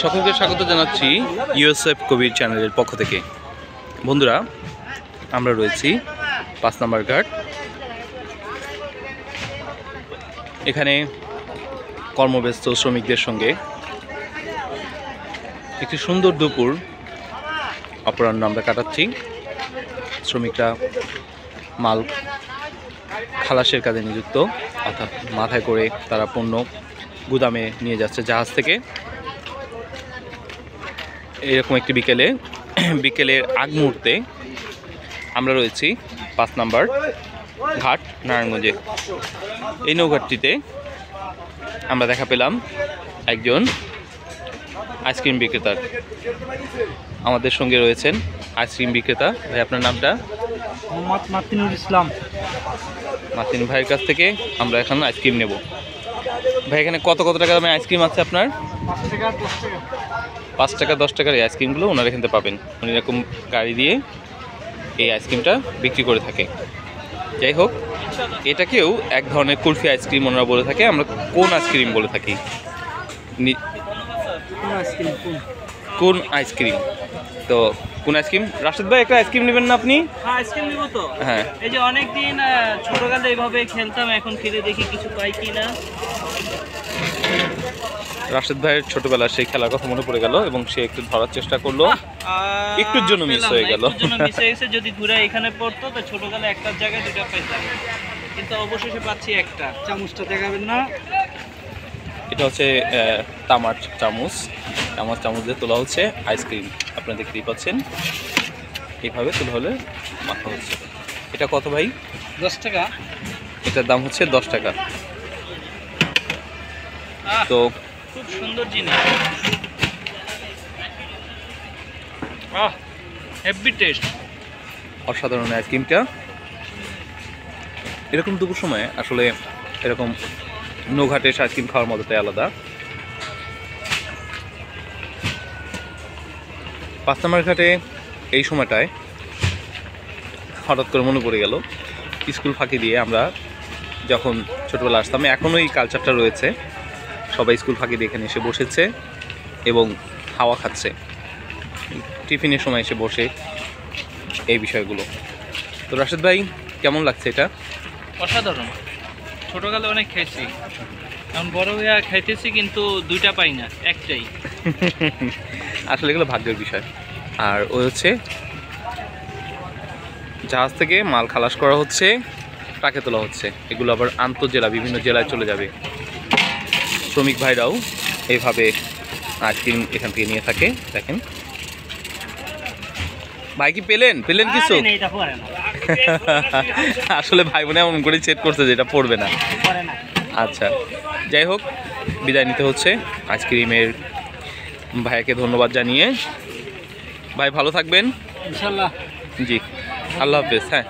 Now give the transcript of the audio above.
সকলকে স্বাগত জানাচ্ছি ইউএসএফ কবির চ্যানেলের পক্ষ থেকে। বন্ধুরা, আমরা রয়েছি 5 নম্বর ঘাট। এখানে কর্মব্যস্ত শ্রমিকদের সঙ্গে একটি সুন্দর দুপুর অপরাহ্ন আমরা কাটাচ্ছি। শ্রমিকরা মাল খালাসের কাজে নিযুক্ত, অর্থাৎ মাথায় করে তারা পণ্য গুদামে নিয়ে যাচ্ছে জাহাজ থেকে। এরকম একটি বিকেলের আগ মুহূর্তে আমরা রয়েছি 5 নম্বর ঘাট নারায়ণগঞ্জে। এই নৌঘাটটিতে আমরা দেখা পেলাম একজন আইসক্রিম বিক্রেতার। আমাদের সঙ্গে রয়েছেন আইসক্রিম বিক্রেতা ভাই। আপনার নামটা? মোহাম্মদ মাতিনুর ইসলাম। মাতিন ভাইয়ের কাছ থেকে আমরা এখন আইসক্রিম নেব। ভাই, এখানে কত টাকা দামে আইসক্রিম আছে আপনার? 5 টাকা 10 টাকার এই আইসক্রিমগুলো ওনারা এখানে পাবেন। উনি এরকম গাড়ি দিয়ে এই আইসক্রিমটা বিক্রি করে থাকে। যাই হোক, এটাকেও এক ধরনের কুলফি আইসক্রিম ওনারা বলে থাকে। আমরা কোন আইসক্রিম বলে থাকি? কোন আইসক্রিম? তো কোন আইসক্রিম? রাশেদ ভাই, একটা আইসক্রিম নেবেন না আপনি? হ্যাঁ, আইসক্রিম নিব তো। হ্যাঁ, এই যে অনেকদিন ছোটকালে এইভাবে খেলতাম, এখন খেলে দেখি কিছু পাই কিনা। রাশেদ ভাইয়ের ছোটবেলার সেই খেলার কথা মনে পড়ে গেল এবং সে একটু ধরার চেষ্টা করলো, একটুর জন্য মিস হয়ে গেল। যদি ঘুরে এখানে পড়তো তো ছোটকালে একটার জায়গায় দুটা পাইতাম, কিন্তু অবশেষে পাচ্ছি একটা। চামচটা দেখাবেন না? এটা হচ্ছে তামার চামচ দিয়ে তোলা হচ্ছে আইসক্রিম। আপনারা দেখতেই পাচ্ছেন, এইভাবে তোলা হলে মাখা হচ্ছে। এটা কত ভাই? 10 টাকা। এটার দাম হচ্ছে 10 টাকা। তো খুব সুন্দর জিনিস, হেভি টেস্ট, অসাধারণ আইসক্রিমটা। এরকম দুপুর সময় আসলে এরকম নৌঘাটে আইসক্রিম খাওয়ার মতোটাই আলাদা। 5 নম্বর ঘাটে এই সময়টায় হঠাৎ করে মনে পড়ে গেল, স্কুল ফাঁকি দিয়ে আমরা যখন ছোটবেলা আসতাম, এখনও এই কালচারটা রয়েছে। সবাই স্কুল ফাঁকি দিয়ে এখানে এসে বসেছে এবং হাওয়া খাচ্ছে। টিফিনের সময় এসে বসে এই বিষয়গুলো। তো রাশেদ ভাই, কেমন লাগছে এটা? অসাধারণ। ছোটকালে অনেক খাইছি, এখন বড় হয়ে খাইতেছি, কিন্তু দুইটা পাই না, একটাই। আসলে এগুলো ভাগ্যের বিষয়। আর ওই হচ্ছে জাহাজ থেকে মাল খালাস করা হচ্ছে, ট্রাকে তোলা হচ্ছে। এগুলো আবার আন্তঃজেলা বিভিন্ন জেলায় চলে যাবে। শ্রমিক ভাইরাও এইভাবে আইসক্রিম এখান থেকে নিয়ে থাকে। দেখেন ভাই, কি পেলেন কিছু? আসলে ভাই বোনে এমন করে চেক করছে যেটা পড়বে না। আচ্ছা, যাই হোক, বিদায় নিতে হচ্ছে। আইসক্রিমের ভাইয়াকে ধন্যবাদ জানিয়ে, ভাই ভালো থাকবেন ইনশাআল্লাহ। জি, আল্লাহ হাফেজ। হ্যাঁ।